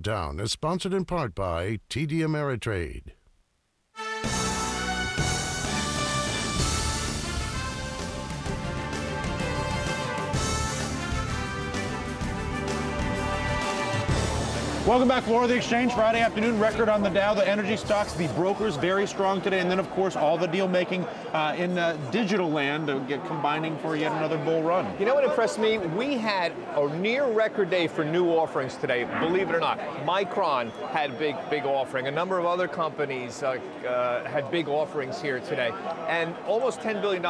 Down is sponsored in part by TD Ameritrade. Welcome back, Floor of the Exchange. Friday afternoon, record on the Dow. The energy stocks, the brokers, very strong today. And then, of course, all the deal making in digital land combining for yet another bull run. You know what impressed me? We had a near record day for new offerings today, believe it or not. Micron had big offering. A number of other companies had big offerings here today. And almost $10 billion.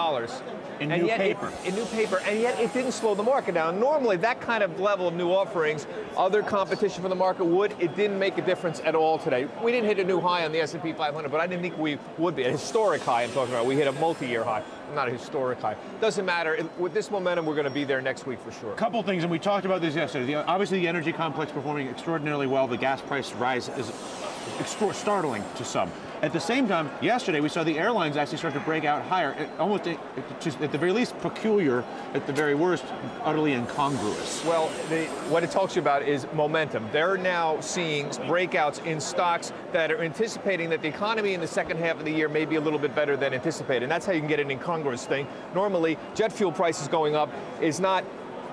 In new paper. In new paper, and yet it didn't slow the market down. Normally, that kind of level of new offerings, other competition for the market would. It didn't make a difference at all today. We didn't hit a new high on the S&P 500, but I didn't think we would be. A historic high I'm talking about. We hit a multi-year high, not a historic high. Doesn't matter. With this momentum, we're going to be there next week for sure. A couple things, and we talked about this yesterday. Obviously, the energy complex performing extraordinarily well. The gas price rise is startling to some. At the same time, yesterday we saw the airlines actually start to break out higher, almost at the very least peculiar, at the very worst, utterly incongruous. Well, what it talks you about is momentum. They're now seeing breakouts in stocks that are anticipating that the economy in the second half of the year may be a little bit better than anticipated. And that's how you can get an incongruous thing. Normally, jet fuel prices going up is not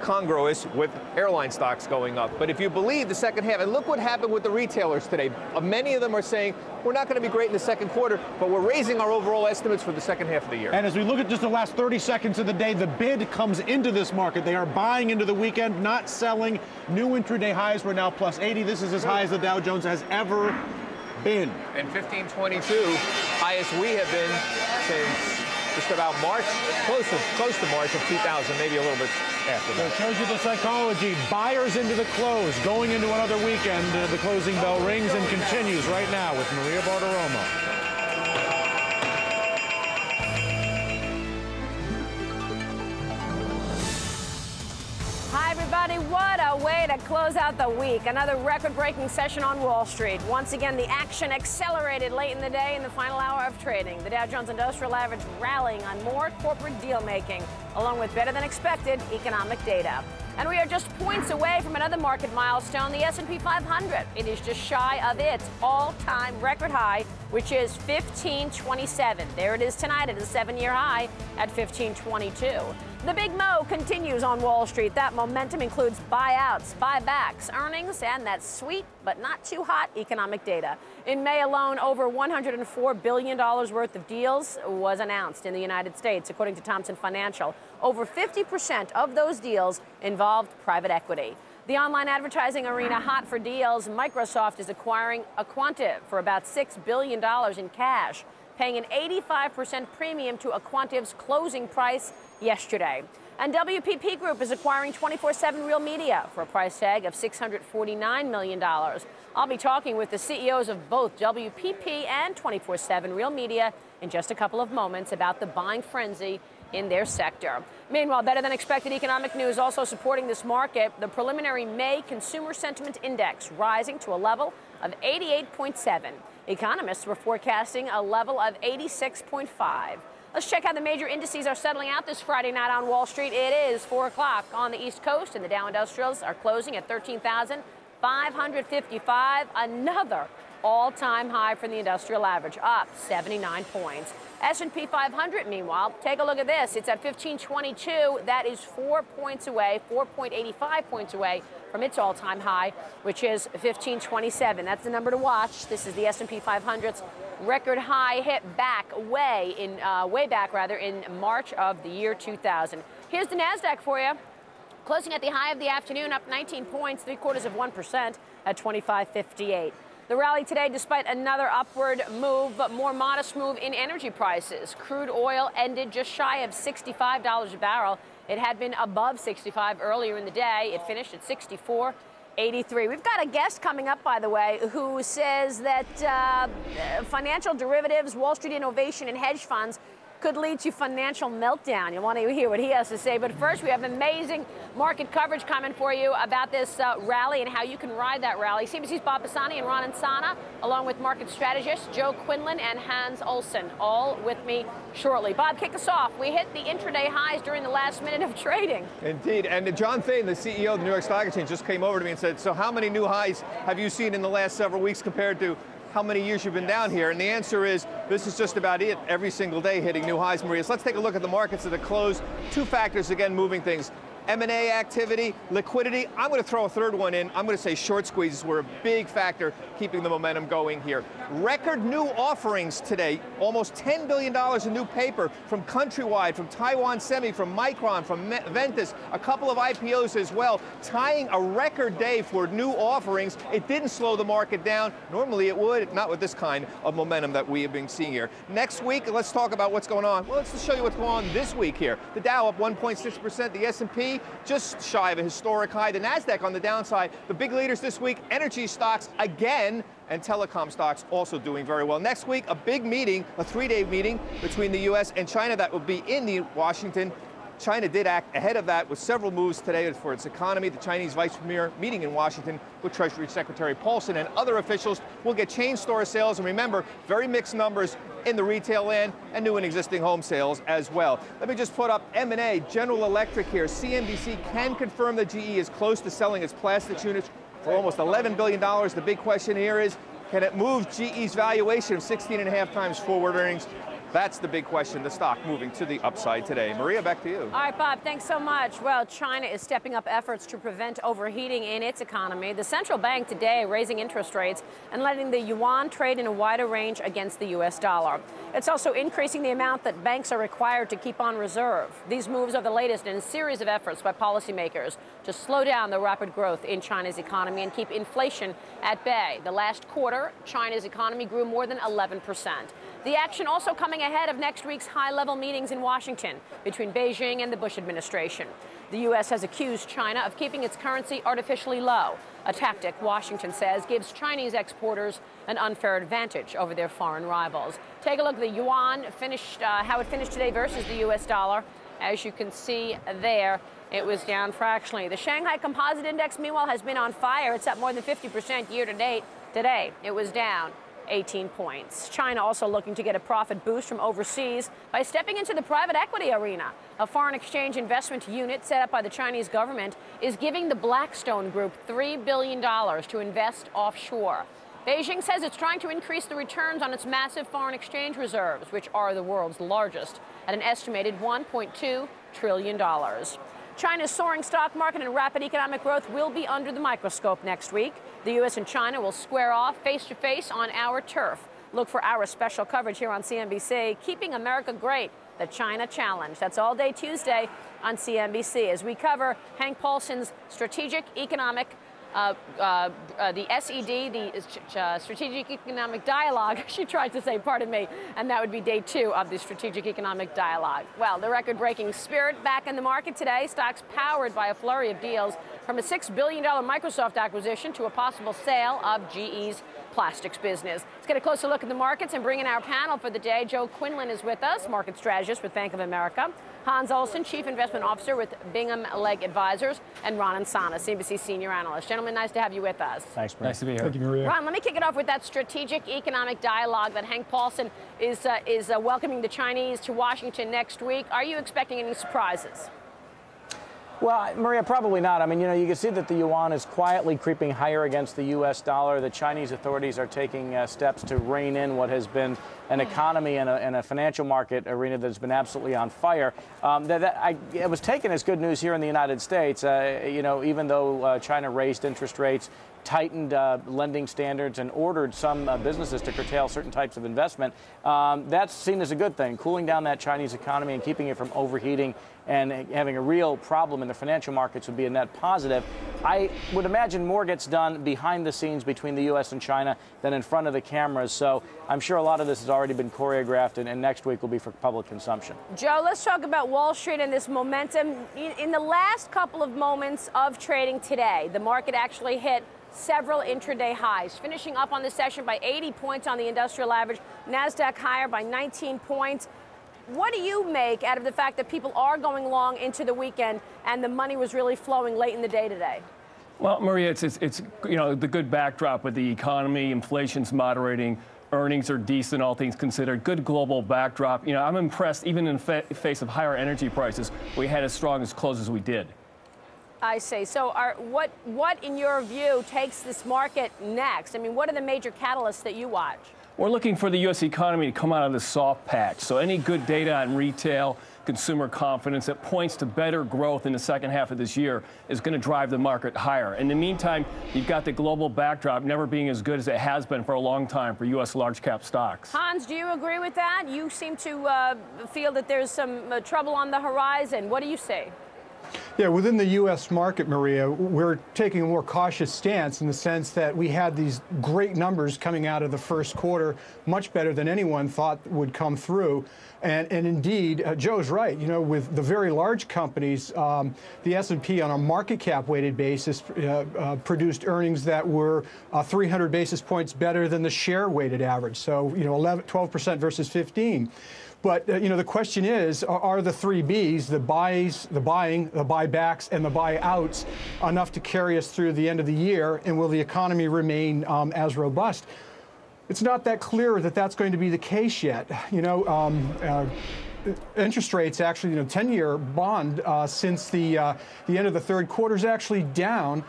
congruous with airline stocks going up. But if you believe the second half, and look what happened with the retailers today. Many of them are saying, we're not going to be great in the second quarter, but we're raising our overall estimates for the second half of the year. And as we look at just the last 30 seconds of the day, the bid comes into this market. They are buying into the weekend, not selling. New intraday highs were now plus 80. This is as high as the Dow Jones has ever been. And 1522, highest we have been since just about March, close to March of 2000, maybe a little bit after that. So it shows you the psychology. Buyers into the close, going into another weekend. The closing bell rings and continues right now with Maria Bartiromo. Hi, everybody. What a way to close out the week. Another record-breaking session on Wall Street. Once again, the action accelerated late in the day in the final hour of trading. The Dow Jones Industrial Average rallying on more corporate deal-making, along with better-than-expected economic data. And we are just points away from another market milestone, the S&P 500. It is just shy of its all-time record high, which is 1527. There it is tonight at a 7-year high at 1522. The Big Mo continues on Wall Street. That momentum includes buyouts, buybacks, earnings, and that sweet but not too hot economic data. In May alone, over $104 billion worth of deals was announced in the United States, according to Thomson Financial. Over 50% of those deals involved private equity. The online advertising arena hot for deals. Microsoft is acquiring Aquantive for about $6 billion in cash, paying an 85% premium to Aquantive's closing price yesterday. And WPP Group is acquiring 24/7 Real Media for a price tag of $649 million. I'll be talking with the CEOs of both WPP and 24/7 Real Media in just a couple of moments about the buying frenzy in their sector. Meanwhile, better than expected economic news also supporting this market. The preliminary May Consumer Sentiment Index rising to a level of 88.7. Economists were forecasting a level of 86.5. Let's check how the major indices are settling out this Friday night on Wall Street. It is 4 o'clock on the East Coast, and the Dow Industrials are closing at 13,555. Another all-time high for the industrial average, up 79 points. S&P 500, meanwhile, take a look at this. It's at 1522. That is 4 points away, 4.85 points away from its all-time high, which is 1527. That's the number to watch. This is the S&P 500's record high hit way back in March of the year 2000. Here's the NASDAQ for you. Closing at the high of the afternoon, up 19 points, 0.75% at 2558. The rally today, despite another upward move, but more modest move in energy prices. Crude oil ended just shy of $65 a barrel. It had been above 65 earlier in the day. It finished at 64.83. We've got a guest coming up, by the way, who says that financial derivatives, Wall Street innovation, and hedge funds could lead to financial meltdown. You want to hear what he has to say. But first, we have amazing market coverage coming for you about this rally and how you can ride that rally. CNBC's Bob Pisani and Ron Insana, along with market strategists Joe Quinlan and Hans Olsen, all with me shortly. Bob, kick us off. We hit the intraday highs during the last minute of trading. Indeed. And John Thain, the CEO of the New York Stock Exchange, just came over to me and said, so how many new highs have you seen in the last several weeks compared to how many years you've been down here? And the answer is, this is just about it. Every single day hitting new highs, Maria. So let's take a look at the markets at the close. Two factors, again, moving things. M&A activity, liquidity. I'm going to throw a third one in. I'm going to say short squeezes were a big factor keeping the momentum going here. Record new offerings today. Almost $10 billion in new paper from Countrywide, from Taiwan Semi, from Micron, from Ventus, a couple of IPOs as well, tying a record day for new offerings. It didn't slow the market down. Normally it would, not with this kind of momentum that we have been seeing here. Next week, let's talk about what's going on. Well, let's show you what's going on this week here. The Dow up 1.6%, the S&P just shy of a historic high. The NASDAQ on the downside. The big leaders this week, energy stocks again, and telecom stocks also doing very well. Next week, a big meeting, a three-day meeting between the U.S. and China that will be in Washington. China did act ahead of that with several moves today for its economy. The Chinese vice premier meeting in Washington with Treasury Secretary Paulson and other officials. Will get chain store sales, and remember, very mixed numbers in the retail land and new and existing home sales as well. Let me just put up M&A, General Electric here. CNBC can confirm that GE is close to selling its plastics units for almost $11 billion. The big question here is, can it move GE's valuation of 16.5 times forward earnings? That's the big question. The stock moving to the upside today. Maria, back to you. All right, Bob, thanks so much. Well, China is stepping up efforts to prevent overheating in its economy. The central bank today raising interest rates and letting the yuan trade in a wider range against the U.S. dollar. It's also increasing the amount that banks are required to keep on reserve. These moves are the latest in a series of efforts by policymakers to slow down the rapid growth in China's economy and keep inflation at bay. The last quarter, China's economy grew more than 11%. The action also coming ahead of next week's high-level meetings in Washington between Beijing and the Bush administration. The U.S. has accused China of keeping its currency artificially low, a tactic Washington says gives Chinese exporters an unfair advantage over their foreign rivals. Take a look at the yuan, how it finished today versus the U.S. dollar. As you can see there, it was down fractionally. The Shanghai Composite Index, meanwhile, has been on fire. It's up more than 50% year to date. Today, it was down 18 points. China also looking to get a profit boost from overseas by stepping into the private equity arena. A foreign exchange investment unit set up by the Chinese government is giving the Blackstone Group $3 billion to invest offshore. Beijing says it's trying to increase the returns on its massive foreign exchange reserves, which are the world's largest, at an estimated $1.2 trillion. China's soaring stock market and rapid economic growth will be under the microscope next week. The U.S. and China will square off face-to-face on our turf. Look for our special coverage here on CNBC, Keeping America Great, the China Challenge. That's all day Tuesday on CNBC as we cover Hank Paulson's strategic economic the SED, the Strategic Economic Dialogue, she tried to say, pardon me, and that would be day 2 of the Strategic Economic Dialogue. Well, the record-breaking Spirit back in the market today. Stocks powered by a flurry of deals, from a $6 billion Microsoft acquisition to a possible sale of GE's plastics business. Let's get a closer look at the markets and bring in our panel for the day. Joe Quinlan is with us, market strategist with Bank of America. Hans Olsen, Chief Investment Officer with Bingham Legg Advisors, and Ron Insana, CNBC Senior Analyst. Gentlemen, nice to have you with us. Thanks, Maria. Nice to be here. Thank you, Maria. Ron, let me kick it off with that strategic economic dialogue that Hank Paulson is welcoming the Chinese to Washington next week. Are you expecting any surprises? Well, Maria, probably not. I mean, you can see that the yuan is quietly creeping higher against the U.S. dollar. The Chinese authorities are taking steps to rein in what has been an economy and a financial market arena that's been absolutely on fire. It was taken as good news here in the United States, even though China raised interest rates, tightened lending standards, and ordered some businesses to curtail certain types of investment. That's seen as a good thing, cooling down that Chinese economy and keeping it from overheating and having a real problem in the financial markets would be a net positive. I would imagine more gets done behind the scenes between the U.S. and China than in front of the cameras. So I'm sure a lot of this has already been choreographed, and next week will be for public consumption. Joe, let's talk about Wall Street and this momentum. In the last couple of moments of trading today, the market actually hit several intraday highs, finishing up on the session by 80 points on the industrial average, NASDAQ higher by 19 points. what do you make out of the fact that people are going long into the weekend and the money was really flowing late in the day today? Well, Maria, it's the good backdrop with the economy, inflation's moderating, earnings are decent, all things considered. Good global backdrop. I'm impressed, even in the face of higher energy prices, we had as strong as close as we did. I see. So what, in your view, takes this market next? I mean, what are the major catalysts that you watch? We're looking for the U.S. economy to come out of this soft patch. So any good data on retail, consumer confidence that points to better growth in the second half of this year is going to drive the market higher. In the meantime, you've got the global backdrop never being as good as it has been for a long time for U.S. large cap stocks. Hans, do you agree with that? You seem to feel that there's some trouble on the horizon. What do you say? Yeah, within the U.S. market, Maria, we're taking a more cautious stance in the sense that we had these great numbers coming out of the first quarter, much better than anyone thought would come through. And indeed, Joe's right. With the very large companies, the S&P on a market cap weighted basis produced earnings that were 300 basis points better than the share weighted average. So, 12% versus 15. But, the question is, are the three Bs, the buys, the buying, the buybacks, and the buyouts, enough to carry us through the end of the year? And will the economy remain as robust? It's not that clear that that's going to be the case yet. Interest rates actually, 10-year bond since the end of the third quarter is actually down.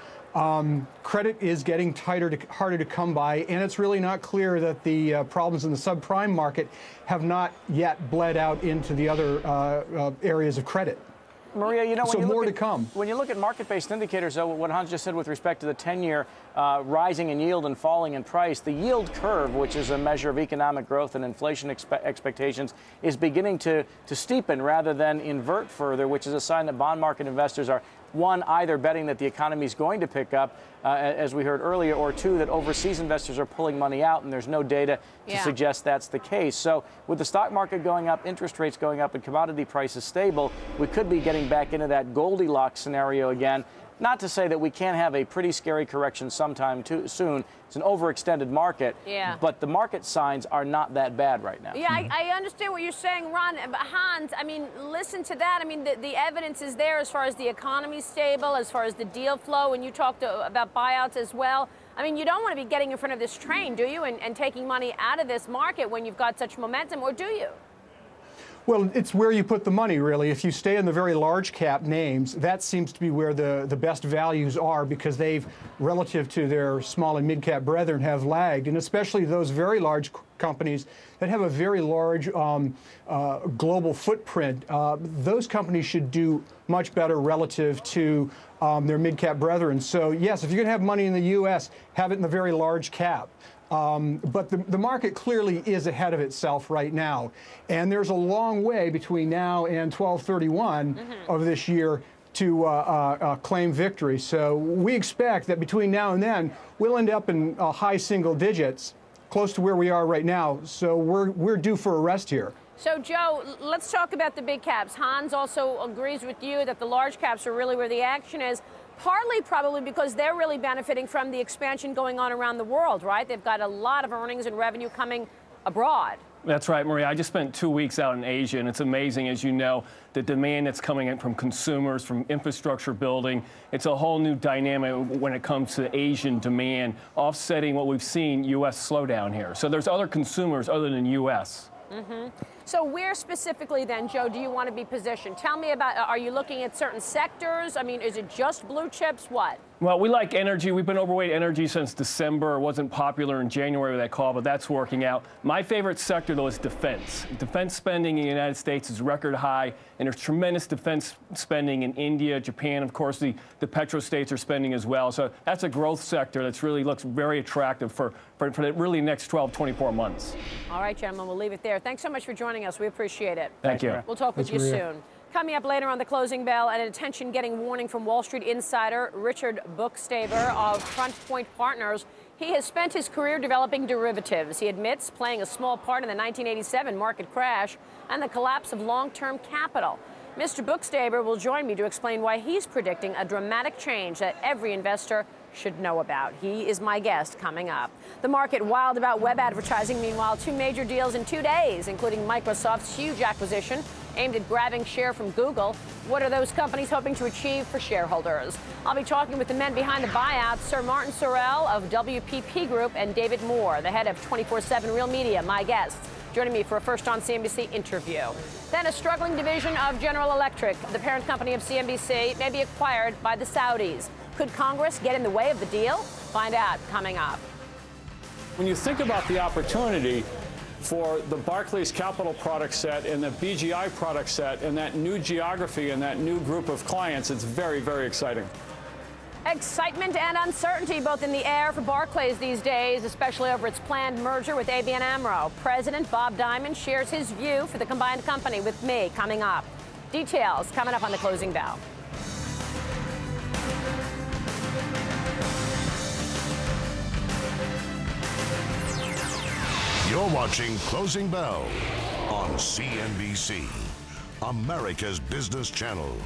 Credit is getting harder to come by, and it's really not clear that the problems in the subprime market have not yet bled out into the other areas of credit. Maria, so more to come. When you look at market-based indicators, though, what Hans just said with respect to the 10-year rising in yield and falling in price, the yield curve, which is a measure of economic growth and inflation expectations, is beginning to steepen rather than invert further, which is a sign that bond market investors are, one, either betting that the economy is going to pick up, as we heard earlier, or two, that overseas investors are pulling money out, and there's no data to suggest that's the case. So with the stock market going up, interest rates going up, and commodity prices stable, we could be getting back into that Goldilocks scenario again. Not to say that we can't have a pretty scary correction sometime soon. It's an overextended market, but the market signs are not that bad right now. Yeah, I understand what you're saying, Ron. But Hans, I mean, listen to that. I mean, the evidence is there as far as the economy stable, as far as the deal flow, and you talked about buyouts as well. I mean, you don't want to be getting in front of this train, do you, and taking money out of this market when you've got such momentum, or do you? Well, it's where you put the money, really. If you stay in the very large cap names, that seems to be where the best values are, because they've, relative to their small and mid cap brethren, have lagged. And especially those very large companies that have a very large global footprint, those companies should do much better relative to their mid cap brethren. So, yes, if you're going to have money in the U.S., have it in the very large cap. But the market clearly is ahead of itself right now. And there's a long way between now and 12/31 of this year to claim victory. So we expect that between now and then, we'll end up in high single digits, close to where we are right now. So we're due for a rest here. So, Joe, let's talk about the big caps. Hans also agrees with you that the large caps are really where the action is. Partly probably because they're really benefiting from the expansion going on around the world, right? They've got a lot of earnings and revenue coming abroad. That's right, Maria. I just spent 2 weeks out in Asia, and it's amazing, as you know, the demand that's coming in from consumers, from infrastructure building. It's a whole new dynamic when it comes to Asian demand, offsetting what we've seen U.S. slowdown here. So there's other consumers other than U.S. So where specifically then, Joe, do you want to be positioned? Tell me about, are you looking at certain sectors? I mean, is it just blue chips? What? Well, we like energy. We've been overweight energy since December. It wasn't popular in January with that call, but that's working out. My favorite sector, though, is defense. Defense spending in the United States is record high, and there's tremendous defense spending in India, Japan. Of course, the petrostates are spending as well. So that's a growth sector that's really looks very attractive for the really next 12, 24 months. All right, gentlemen, we'll leave it there. Thanks so much for joining us. We appreciate it. Thank you. We'll talk with you soon. Coming up later on the closing bell, an attention-getting warning from Wall Street insider Richard Buchstaber of Front Point Partners. He has spent his career developing derivatives. He admits playing a small part in the 1987 market crash and the collapse of long-term capital. Mr. Buchstaber will join me to explain why he's predicting a dramatic change that every investor should know about. He is my guest coming up. The market wild about web advertising. Meanwhile, 2 major deals in 2 days, including Microsoft's huge acquisition aimed at grabbing share from Google. What are those companies hoping to achieve for shareholders? I'll be talking with the men behind the buyout, Sir Martin Sorrell of WPP Group and David Moore, the head of 24/7 Real Media, my guests, joining me for a First on CNBC interview. Then a struggling division of General Electric, the parent company of CNBC, may be acquired by the Saudis. Could Congress get in the way of the deal? Find out coming up. When you think about the opportunity for the Barclays Capital product set and the BGI product set and that new geography and that new group of clients, it's very, very exciting. Excitement and uncertainty both in the air for Barclays these days, especially over its planned merger with ABN AMRO. President Bob Diamond shares his view for the combined company with me coming up. Details coming up on the closing bell. You're watching Closing Bell on CNBC, America's business channel.